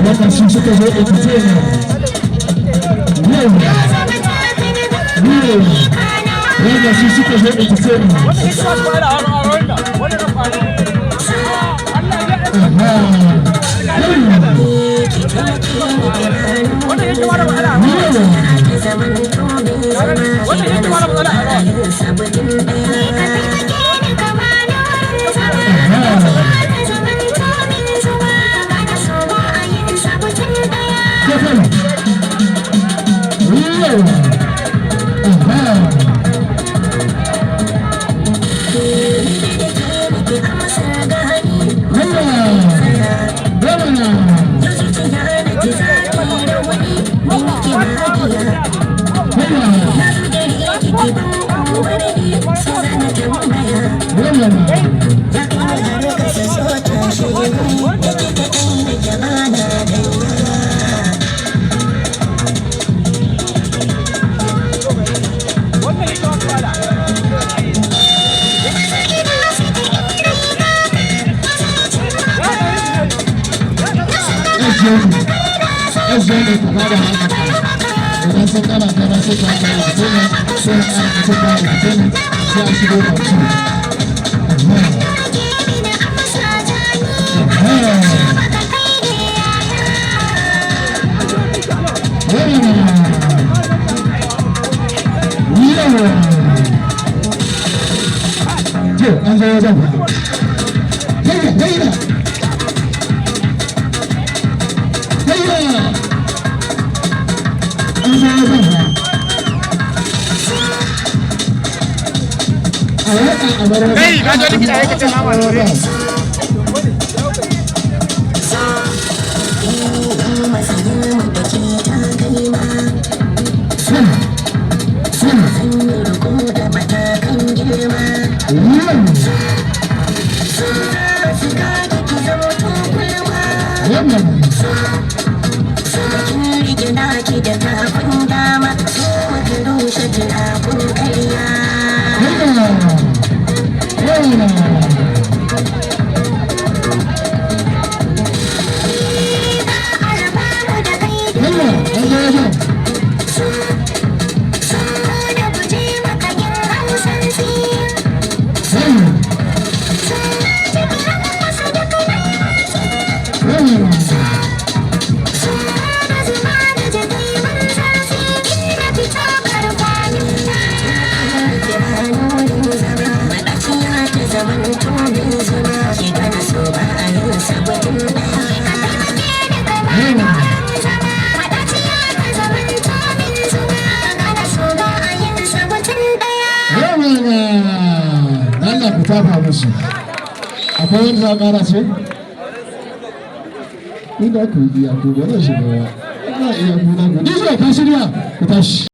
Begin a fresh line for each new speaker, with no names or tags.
Wannan shi suka zo entertainment. Wannan shi suka zo entertainment.
Hey, ka zo likita ya kace mama ne. Akwai wani za a ƙara ce? Ni da ku iya ku ba zai shiga ba. Ina iya ku da ku. Ni zuwa kan shirya ku tashi.